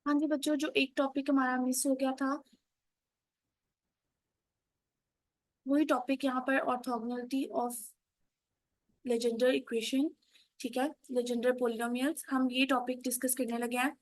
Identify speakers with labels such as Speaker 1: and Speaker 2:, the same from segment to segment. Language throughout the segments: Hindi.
Speaker 1: हाँ जी बच्चों, जो एक टॉपिक हमारा मिस हो गया था वही टॉपिक यहाँ पर ऑर्थोगोनलिटी ऑफ लेजेंडर इक्वेशन। ठीक है, लेजेंडर पोलिनोमियल्स हम ये टॉपिक डिस्कस करने लगे हैं।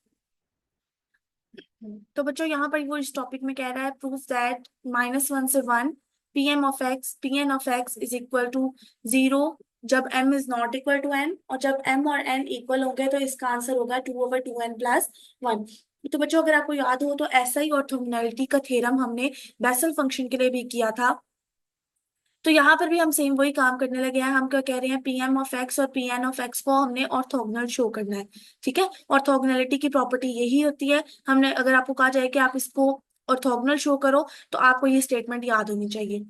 Speaker 1: तो बच्चों यहाँ पर वो इस टॉपिक में कह रहा है प्रूफ दैट -1 से 1 Pn of x is equal to 0 जब m is not equal to n, और जब m और n इक्वल होंगे तो इसका आंसर होगा 2/2n+1। तो बच्चों अगर आपको याद हो तो ऐसा ही ऑर्थोगोनैलिटी का थ्योरम हमने बेसल फंक्शन के लिए भी किया था। तो यहाँ पर भी हम सेम वही काम करने लगे हैं। हम क्या कह रहे हैं, Pm ऑफ x और Pn ऑफ x को हमने ऑर्थोगोनल शो करना है। ठीक है, ऑर्थोगोनैलिटी की प्रॉपर्टी यही होती है। हमने अगर आपको कहा जाए कि आप इसको ऑर्थोगोनल शो करो तो आपको ये स्टेटमेंट याद होनी चाहिए।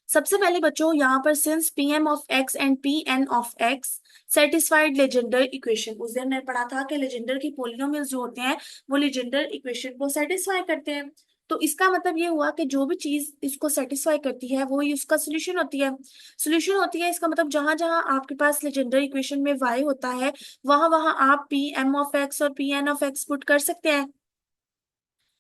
Speaker 1: सबसे पहले बच्चों यहाँ पर since Pm of x and Pn of x satisfied Legender equation, उस दिन मैंने पढ़ा था कि लेजेंडर की पोलिनोमियल्स जो होते हैं वो लेजेंडर इक्वेशन को सेटिस्फाई करते हैं। तो इसका मतलब ये हुआ कि जो भी चीज इसको सेटिस्फाई करती है वो ही उसका सोल्यूशन होती है। सोल्यूशन होती है इसका मतलब जहां जहां आपके पास लेजेंडर इक्वेशन में y होता है वहां वहां आप Pm ऑफ x और Pn ऑफ x पुट कर सकते हैं।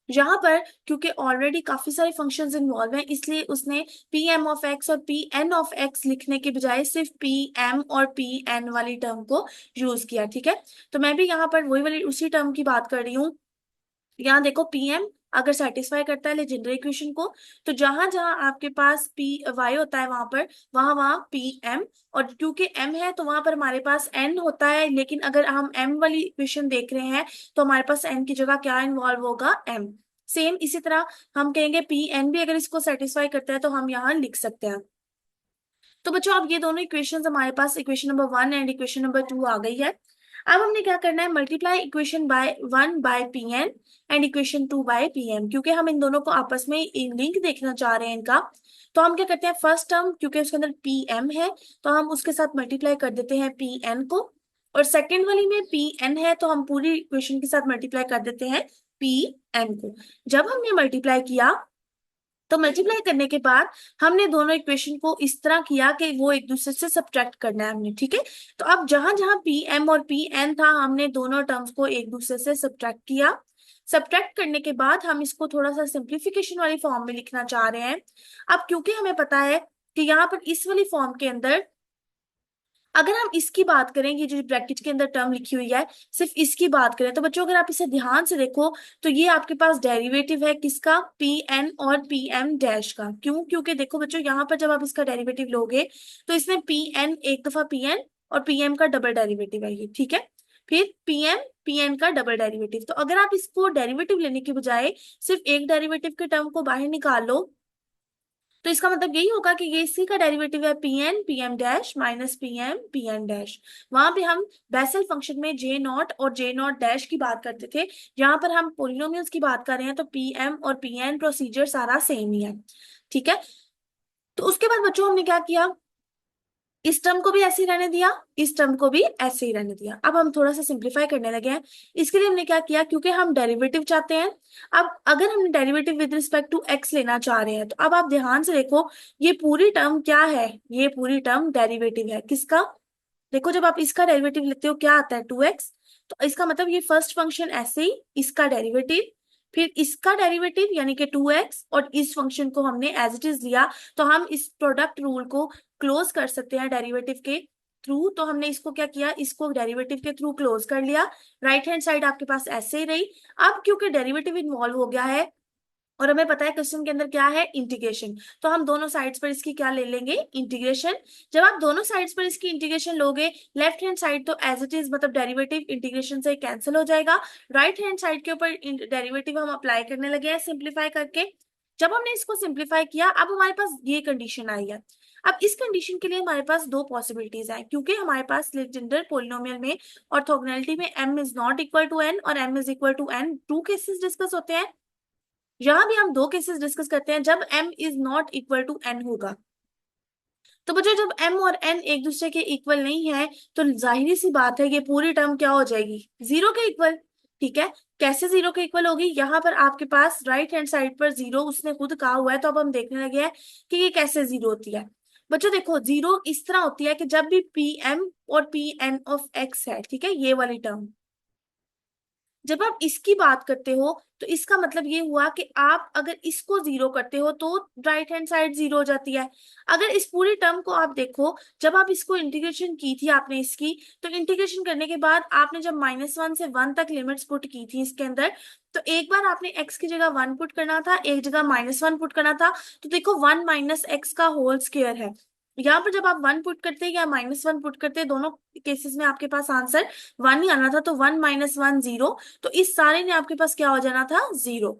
Speaker 1: यहाँ पर क्योंकि ऑलरेडी काफी सारे फंक्शंस इन्वॉल्व हैं इसलिए उसने Pm ऑफ x और Pn ऑफ x लिखने के बजाय सिर्फ Pm और Pn वाली टर्म को यूज किया। ठीक है, तो मैं भी यहाँ पर वही वाली उसी टर्म की बात कर रही हूँ। यहाँ देखो Pm अगर सेटिस्फाई करता है लेजेंडर इक्वेशन को तो जहां जहां आपके पास पी वाई होता है वहां वहां Pm, और क्योंकि m है तो वहां पर हमारे पास n होता है, लेकिन अगर हम m वाली इक्वेशन देख रहे हैं तो हमारे पास n की जगह क्या इन्वॉल्व होगा, m। सेम इसी तरह हम कहेंगे Pn भी अगर इसको सेटिस्फाई करता है तो हम यहाँ लिख सकते हैं। तो बच्चों अब ये दोनों इक्वेशंस हमारे पास equation number 1 and equation number 2 आ गई है। अब हमने क्या करना है, multiply equation by 1 by Pn and equation 2 by Pm, क्योंकि हम इन दोनों को आपस में लिंक देखना चाह रहे हैं इनका। तो हम क्या करते हैं, फर्स्ट टर्म क्योंकि उसके अंदर Pm है तो हम उसके साथ मल्टीप्लाई कर देते हैं Pn को, और सेकेंड वाली में Pn है तो हम पूरी इक्वेशन के साथ मल्टीप्लाई कर देते हैं Pn को। जब हमने मल्टीप्लाई किया तो मल्टीप्लाई करने के बाद हमने दोनों इक्वेशन को इस तरह किया कि वो एक दूसरे से सब्ट्रैक्ट करना है हमने। ठीक है, तो अब जहां जहां Pm और Pn था हमने दोनों टर्म्स को एक दूसरे से सब्ट्रैक्ट किया। सब्ट्रैक्ट करने के बाद हम इसको थोड़ा सा सिंप्लीफिकेशन वाली फॉर्म में लिखना चाह रहे हैं। अब क्योंकि हमें पता है कि यहाँ पर इस वाली फॉर्म के अंदर अगर हम इसकी बात करें, ये जो ब्रैकेट के अंदर टर्म लिखी हुई है सिर्फ इसकी बात करें तो बच्चों अगर आप इसे ध्यान से देखो तो ये आपके पास डेरिवेटिव है किसका, Pn और Pm डैश का। क्यों, क्योंकि देखो बच्चों यहाँ पर जब आप इसका डेरिवेटिव लोगे तो इसमें Pn एक दफा Pn और Pm का डबल डेरिवेटिव है ये। ठीक है, फिर Pm Pn का डबल डेरिवेटिव। तो अगर आप इसको डेरिवेटिव लेने के बजाय सिर्फ एक डेरिवेटिव के टर्म को बाहर निकाल लो तो इसका मतलब यही होगा कि ये इसी का डेरिवेटिव है Pn Pm dash minus Pm Pn dash. वहां पे हम बेसल फंक्शन में J नॉट और J नॉट डैश की बात करते थे, यहाँ पर हम पोलिनोमियल्स की बात कर रहे हैं तो Pm और Pn प्रोसीजर सारा सेम ही है। ठीक है, तो उसके बाद बच्चों हमने क्या किया, इस टर्म को भी ऐसे ही रहने दिया, इस टर्म को भी ऐसे ही रहने दिया। अब हम थोड़ा सा सिंप्लीफाई करने लगे हैं। इसके लिए हमने क्या किया, क्योंकि हम डेरिवेटिव चाहते हैं। अब अगर हम derivative with respect to x लेना चाह रहे हैं तो अब आप ध्यान से देखो ये पूरी टर्म क्या है, ये पूरी टर्म डेरिवेटिव है किसका। देखो जब आप इसका डेरिवेटिव लेते हो क्या आता है, 2x। तो इसका मतलब ये फर्स्ट फंक्शन ऐसे ही इसका डेरिवेटिव, फिर इसका डेरिवेटिव यानी कि 2x, और इस फंक्शन को हमने एज इट इज लिया। तो हम इस प्रोडक्ट रूल को क्लोज कर सकते हैं डेरिवेटिव के थ्रू। तो हमने इसको क्या किया, इसको डेरिवेटिव के थ्रू क्लोज कर लिया। राइट हैंड साइड आपके पास ऐसे ही रही। अब क्योंकि डेरिवेटिव इन्वॉल्व हो गया है और हमें पता है क्वेश्चन के अंदर क्या है, इंटीग्रेशन, तो हम दोनों साइड्स पर इसकी क्या ले लेंगे, इंटीग्रेशन। जब आप दोनों साइड्स पर इसकी इंटीग्रेशन लोगे लेफ्ट हैंड साइड तो एज इट इज मतलब डेरिवेटिव इंटीग्रेशन से कैंसिल हो जाएगा। राइट हैंड साइड के ऊपर डेरिवेटिव हम अप्लाई करने लगे हैं सिंप्लीफाई करके। जब हमने इसको सिंप्लीफाई किया अब हमारे पास ये कंडीशन आई है। अब इस कंडीशन के लिए हमारे पास दो पॉसिबिलिटीज हैं, क्योंकि हमारे पास लेजेंडर पोलिनोमियल में ऑर्थोगोनैलिटी में m is not equal to n और m is equal to n two cases discuss होते हैं। यहां भी हम दो केसेस डिस्कस करते हैं जब m is not equal to n होगा। तो बच्चों जब m और n एक दूसरे के इक्वल नहीं है तो जाहिर सी बात है ये पूरी टर्म क्या हो जाएगी, जीरो के इक्वल। ठीक है, कैसे जीरो के इक्वल होगी, यहाँ पर आपके पास राइट हैंड साइड पर जीरो उसने खुद कहा हुआ है तो अब हम देखने लगे हैं कि ये कैसे जीरो होती है। बच्चों देखो जीरो इस तरह होती है कि जब भी Pm और Pn ऑफ x है, ठीक है, ये वाली टर्म जब आप इसकी बात करते हो तो इसका मतलब ये हुआ कि आप अगर इसको जीरो करते हो तो राइट हैंड साइड जीरो हो जाती है। अगर इस पूरी टर्म को आप देखो, जब आप इसको इंटीग्रेशन की थी आपने इसकी, तो इंटीग्रेशन करने के बाद आपने जब -1 से 1 तक लिमिट्स पुट की थी इसके अंदर, तो एक बार आपने x की जगह 1 पुट करना था, एक जगह -1 पुट करना था। तो देखो 1 माइनस एक्स का होल स्क्वायर है। यहाँ पर जब आप 1 पुट करते हैं या -1 पुट करते हैं, दोनों केसेस में आपके पास आंसर 1 ही आना था, तो 1 - 1 0। तो इस सारे में आपके पास क्या हो जाना था, 0।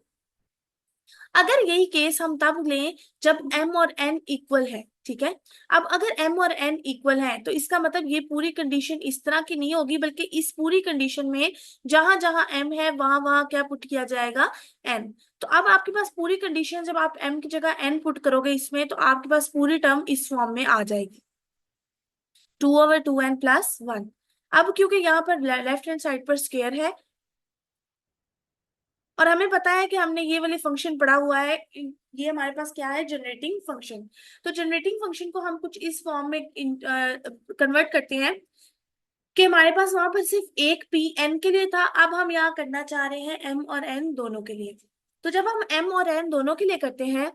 Speaker 1: अगर यही केस हम तब लें जब m और n इक्वल है, ठीक है। अब अगर m और n इक्वल है तो इसका मतलब ये पूरी कंडीशन इस तरह की नहीं होगी, बल्कि इस पूरी कंडीशन में जहां जहां m है वहां वहां क्या पुट किया जाएगा, n। तो अब आपके पास पूरी कंडीशन, जब आप m की जगह n पुट करोगे इसमें, तो आपके पास पूरी टर्म इस फॉर्म में आ जाएगी, 2/2n+1। अब क्योंकि यहाँ पर लेफ्ट हैंड साइड पर स्क्वायर है, और हमें पता है कि हमने ये वाले फंक्शन पढ़ा हुआ है, ये हमारे पास क्या है, जनरेटिंग फंक्शन। तो जनरेटिंग फंक्शन को हम कुछ इस फॉर्म में कन्वर्ट करते हैं कि हमारे पास वहां पर सिर्फ एक पी एन के लिए था, अब हम यहाँ करना चाह रहे हैं एम और एन दोनों के लिए। तो जब हम एम और एन दोनों के लिए करते हैं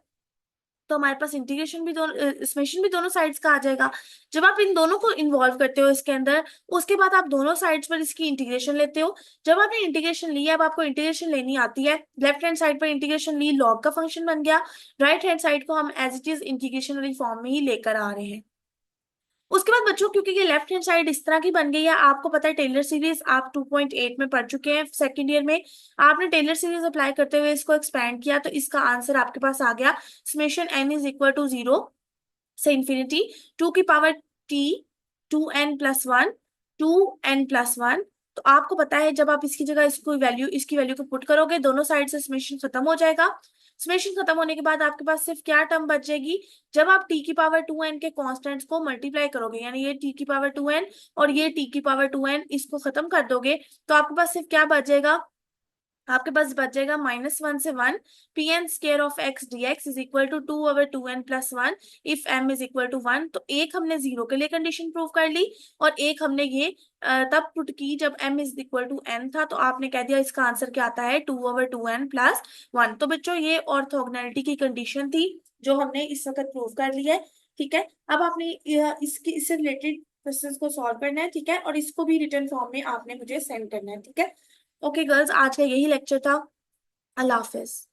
Speaker 1: तो हमारे पास इंटीग्रेशन भी दोनों, समेशन भी दोनों साइड्स का आ जाएगा। जब आप इन दोनों को इन्वॉल्व करते हो इसके अंदर, उसके बाद आप दोनों साइड्स पर इसकी इंटीग्रेशन लेते हो। जब आपने इंटीग्रेशन लिया, अब आपको इंटीग्रेशन लेनी आती है, लेफ्ट हैंड साइड पर इंटीग्रेशन ली, लॉग का फंक्शन बन गया। राइट हैंड साइड को हम एज इट इज इंटीग्रेशन वाली फॉर्म में ही लेकर आ रहे हैं। उसके बाद बच्चों, क्योंकि ये लेफ्ट हैंड साइड इस तरह की बन गई है, आपको पता है टेलर सीरीज आप 2.8 में पढ़ चुके हैं सेकंड ईयर में। आपने टेलर सीरीज अप्लाई करते हुए इसको एक्सपैंड किया, तो इसका आंसर आपके पास आ गया, summation n is equal to 0 से इंफिनिटी 2 की पावर t 2n+1 2n+1। तो आपको पता है जब आप इसकी जगह इसकी वैल्यू को पुट करोगे, दोनों साइड से समेशन खत्म हो जाएगा। समेशन खत्म होने के बाद आपके पास सिर्फ क्या टर्म बचेगी, जब आप t⁻2n के कांस्टेंट्स को मल्टीप्लाई करोगे, यानी ये t⁻2n और ये t⁻2n, इसको खत्म कर दोगे, तो आपके पास सिर्फ क्या बचेगा, आपके पास बचेगा -1 से 1 pn² (x) dx = 2/2n+1 if m is equal to 1। तो एक हमने जीरो के लिए कंडीशन प्रूव कर ली, और एक हमने ये तब पुट की जब m is equal to n था, तो आपने कह दिया इसका आंसर क्या आता है, 2/2n+1। तो बच्चों ये ऑर्थोगोनैलिटी की कंडीशन थी जो हमने इस वक्त प्रूव कर ली है, ठीक है। अब आपने इससे रिलेटेड क्वेश्चंस को सॉल्व करना है, ठीक है, और इसको भी रिटर्न फॉर्म में आपने मुझे सेंड करना है, ठीक है। ओके गर्ल्स, आज का यही लेक्चर था। अल्लाह हाफिज।